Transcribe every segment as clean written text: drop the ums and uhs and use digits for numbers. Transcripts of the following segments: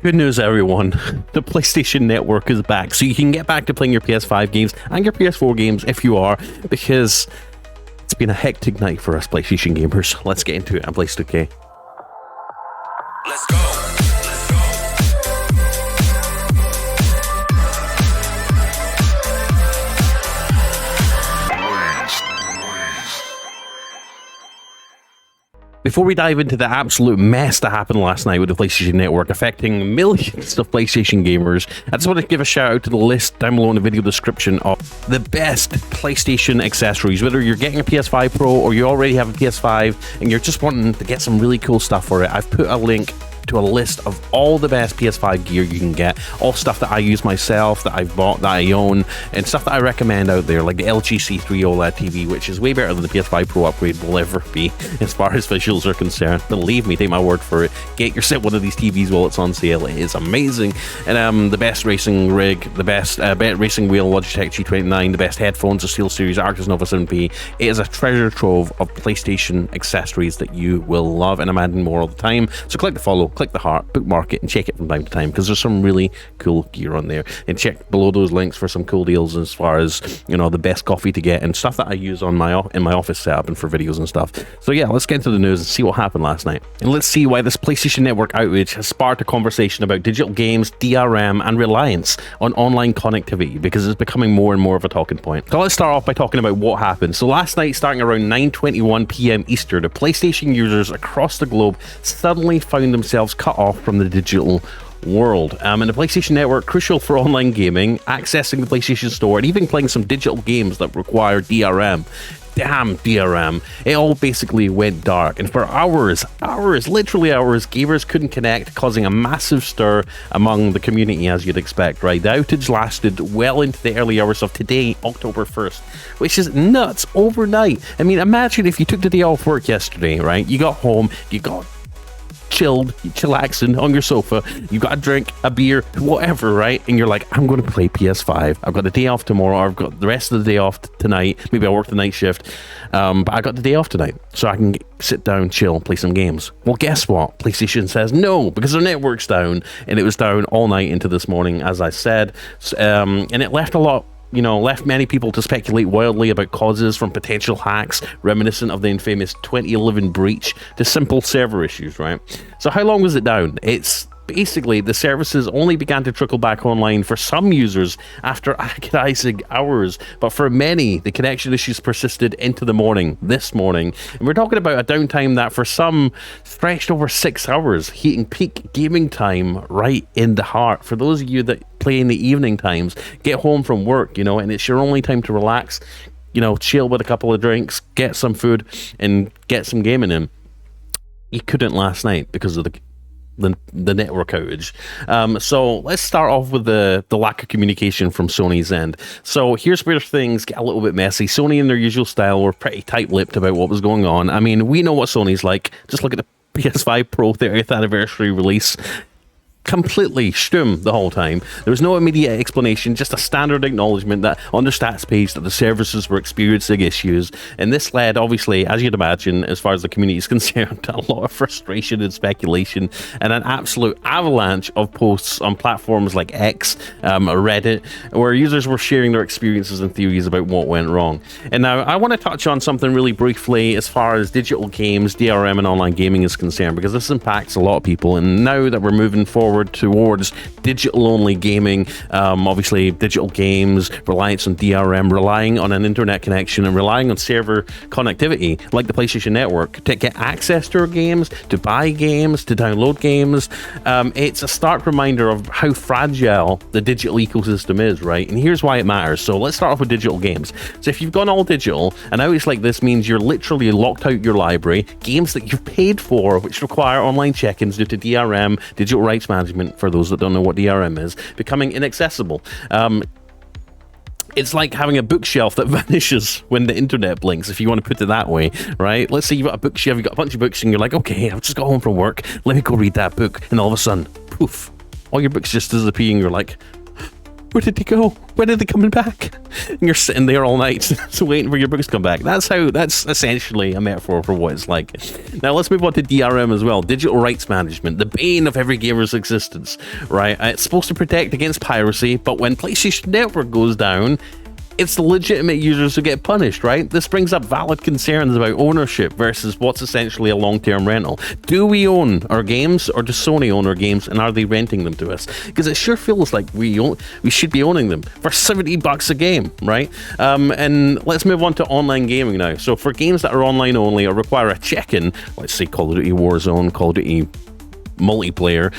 Good news, everyone. The PlayStation Network is back, so you can get back to playing your PS5 games and your PS4 games if you are, because it's been a hectic night for us PlayStation gamers. Let's get into it. I'm Blaze2K. Let's go. Before we dive into the absolute mess that happened last night with the PlayStation Network affecting millions of PlayStation gamers, I just want to give a shout out to the list down below in the video description of the best PlayStation accessories. Whether you're getting a PS5 Pro or you already have a PS5 and you're just wanting to get some really cool stuff for it, I've put a link to a list of all the best PS5 gear you can get, all stuff that I use myself, that I've bought, that I own, and stuff that I recommend out there, like the LG C3 OLED TV, which is way better than the PS5 Pro upgrade will ever be as far as visuals are concerned. Believe me, take my word for it. Get yourself one of these TVs while it's on sale. It is amazing. And the best racing rig, the best racing wheel, Logitech G29, the best headphones, the SteelSeries Arctis Nova 7P. It is a treasure trove of PlayStation accessories that you will love, and I'm adding more all the time. So click the follow, click the heart, bookmark it, and check it from time to time, because there's some really cool gear on there. And check below those links for some cool deals as far as, you know, the best coffee to get and stuff that I use on in my office setup and for videos and stuff. So yeah, let's get into the news and see what happened last night. And let's see why this PlayStation Network outage has sparked a conversation about digital games, DRM, and reliance on online connectivity, because it's becoming more and more of a talking point. So let's start off by talking about what happened. So last night, starting around 9:21 p.m. Eastern, the PlayStation users across the globe suddenly found themselves cut off from the digital world. And the PlayStation Network, crucial for online gaming, accessing the PlayStation Store, and even playing some digital games that require DRM. Damn DRM. It all basically went dark, and for hours, literally hours, gamers couldn't connect, causing a massive stir among the community, as you'd expect, right? The outage lasted well into the early hours of today, October 1st, which is nuts, overnight. I mean, imagine if you took the day off work yesterday, right? You got home, you got chilled, chillaxing on your sofa, you got a drink, a beer, whatever, right? And you're like, I'm going to play PS5. I've got the day off tomorrow, or I've got the rest of the day off tonight. Maybe I'll work the night shift, but I got the day off tonight, so I can sit down, chill, play some games. Well, guess what? PlayStation says no, because their network's down, and it was down all night into this morning, as I said, and it left many people to speculate wildly about causes, from potential hacks reminiscent of the infamous 2011 breach to simple server issues, right? So how long was it down? It's basically, the services only began to trickle back online for some users after agonizing hours, but for many, the connection issues persisted into the morning, this morning. And we're talking about a downtime that for some stretched over 6 hours, hitting peak gaming time right in the heart. For those of you that play in the evening times, get home from work, and it's your only time to relax, chill with a couple of drinks, get some food, and get some gaming in. You couldn't last night because of the network outage. So let's start off with the lack of communication from Sony's end. So here's where things get a little bit messy. Sony, in their usual style, were pretty tight-lipped about what was going on. I mean, we know what Sony's like. Just look at the PS5 Pro 30th anniversary release. Completely stum the whole time. There was no immediate explanation, just a standard acknowledgement that on the stats page that the services were experiencing issues, and this led, obviously, as you'd imagine, as far as the community is concerned, to a lot of frustration and speculation, and an absolute avalanche of posts on platforms like X, Reddit, where users were sharing their experiences and theories about what went wrong. And now I want to touch on something really briefly as far as digital games, DRM, and online gaming is concerned, because this impacts a lot of people. And now that we're moving forward towards digital-only gaming, obviously digital games, reliance on DRM, relying on an internet connection, and relying on server connectivity like the PlayStation Network to get access to our games, to buy games, to download games. It's a stark reminder of how fragile the digital ecosystem is, right? And here's why it matters. So let's start off with digital games. So if you've gone all digital, and outage like this means you're literally locked out your library, games that you've paid for, which require online check-ins due to DRM, digital rights management, for those that don't know what DRM is, becoming inaccessible. It's like having a bookshelf that vanishes when the internet blinks, if you want to put it that way, right? Let's say you've got a bookshelf, you've got a bunch of books, and you're like, okay, I've just got home from work, let me go read that book, and all of a sudden, poof, all your books just disappear, and you're like, Where did they go? When are they coming back? And you're sitting there all night, so waiting for your books to come back. That's essentially a metaphor for what it's like. Now let's move on to DRM as well. Digital rights management, the bane of every gamer's existence, right? It's supposed to protect against piracy, but when PlayStation Network goes down, it's the legitimate users who get punished, right? This brings up valid concerns about ownership versus what's essentially a long-term rental. Do we own our games, or does Sony own our games, and are they renting them to us? Because it sure feels like we should be owning them for $70 a game, right? And let's move on to online gaming now. So for games that are online only or require a check-in, let's say Call of Duty Warzone, Call of Duty multiplayer,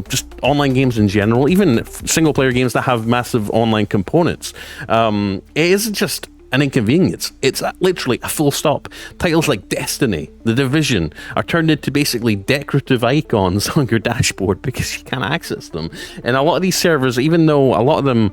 just online games in general, even single player games that have massive online components, it isn't just an inconvenience, it's literally a full stop. Titles like Destiny, The Division are turned into basically decorative icons on your dashboard because you can't access them. And a lot of these servers, even though a lot of them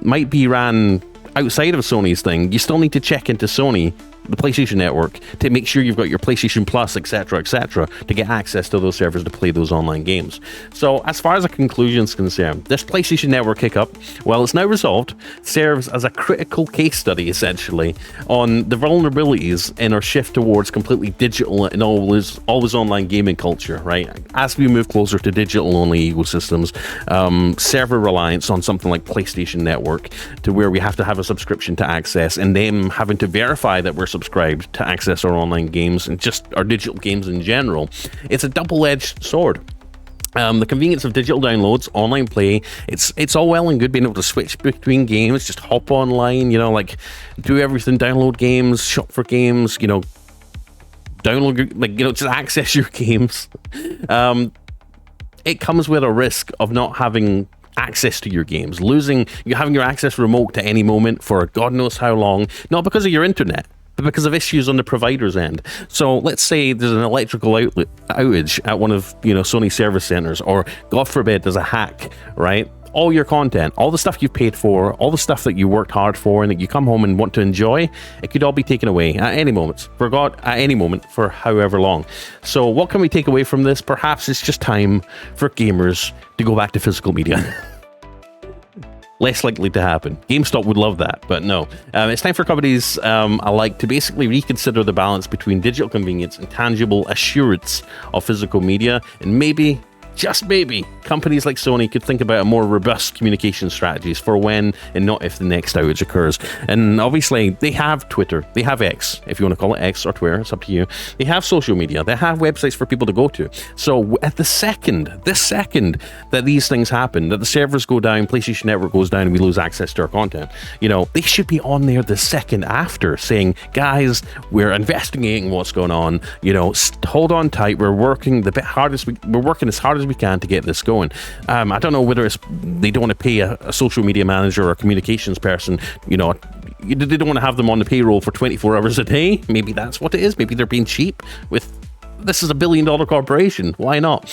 might be ran outside of Sony's thing, you still need to check into Sony, the PlayStation Network, to make sure you've got your PlayStation Plus, etc., to get access to those servers to play those online games. So as far as a conclusion is concerned, this PlayStation Network hiccup, well, it's now resolved, serves as a critical case study, essentially, on the vulnerabilities in our shift towards completely digital and always online gaming culture, right? As we move closer to digital-only ecosystems, server reliance on something like PlayStation Network, to where we have to have a subscription to access, and them having to verify that we're subscribed to access our online games and just our digital games in general. It's a double-edged sword. The convenience of digital downloads, online play, it's all well and good being able to switch between games, just hop online, do everything, download games, shop for games, download, just access your games. It comes with a risk of not having access to your games, having your access remote to any moment for God knows how long, not because of your internet, but because of issues on the provider's end. So let's say there's an electrical outage at one of Sony service centers, or God forbid there's a hack, right? All your content, all the stuff you've paid for, all the stuff that you worked hard for and that you come home and want to enjoy, it could all be taken away at any moment, for however long. So what can we take away from this? Perhaps it's just time for gamers to go back to physical media. Less likely to happen. GameStop would love that, but no. It's time for companies alike to basically reconsider the balance between digital convenience and tangible assurance of physical media, and maybe, just maybe, companies like Sony could think about a more robust communication strategies for when and not if the next outage occurs. And obviously, they have Twitter, they have X, if you want to call it X or Twitter, it's up to you. They have social media, they have websites for people to go to. So at this second that these things happen, that the servers go down, PlayStation Network goes down, and we lose access to our content, they should be on there the second after saying, guys, we're investigating what's going on, hold on tight, we're working as hard as we can to get this going. I don't know whether it's they don't want to pay a social media manager or a communications person, they don't want to have them on the payroll for 24 hours a day. Maybe that's what it is. Maybe they're being cheap with this is $1 billion corporation. Why not?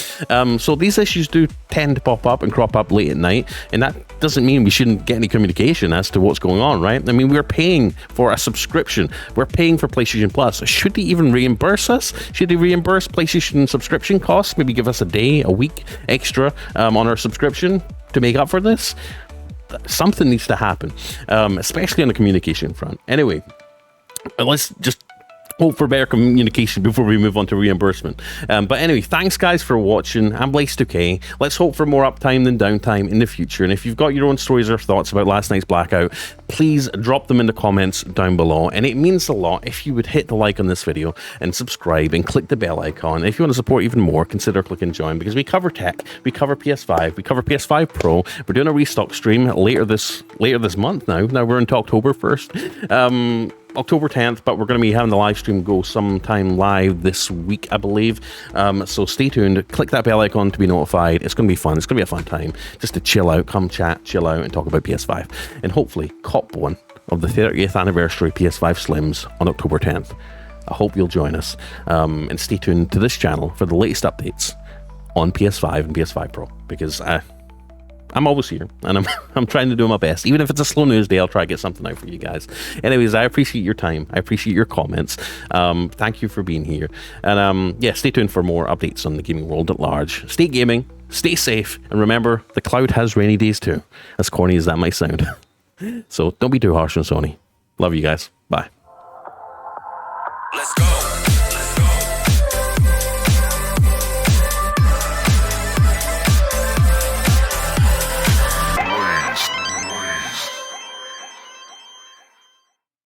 So these issues do tend to pop up and crop up late at night, and that doesn't mean we shouldn't get any communication as to what's going on, right? I mean, we're paying for a subscription. We're paying for PlayStation Plus. Should they even reimburse us? Should they reimburse PlayStation subscription costs? Maybe give us a day, a week extra on our subscription to make up for this? Something needs to happen, especially on the communication front. Anyway, let's just hope for better communication before we move on to reimbursement. But anyway, thanks guys for watching. I'm Blaze2K. Let's hope for more uptime than downtime in the future. And if you've got your own stories or thoughts about last night's blackout, please drop them in the comments down below. And it means a lot if you would hit the like on this video and subscribe and click the bell icon. If you want to support even more, consider clicking join, because we cover tech, we cover PS5, we cover PS5 Pro. We're doing a restock stream later this month now. Now we're into October 1st. October 10th, but we're going to be having the live stream go sometime live this week, I believe. So stay tuned. Click that bell icon to be notified. It's going to be fun. It's going to be a fun time just to chill out, come chat, chill out, and talk about PS5. And hopefully cop one of the 30th anniversary PS5 Slims on October 10th. I hope you'll join us. And stay tuned to this channel for the latest updates on PS5 and PS5 Pro, because I'm always here, and I'm trying to do my best. Even if it's a slow news day, I'll try to get something out for you guys. Anyways, I appreciate your time. I appreciate your comments. Thank you for being here. And yeah, stay tuned for more updates on the gaming world at large. Stay gaming, stay safe, and remember, the cloud has rainy days too, as corny as that might sound. So don't be too harsh on Sony. Love you guys. Bye. Let's go.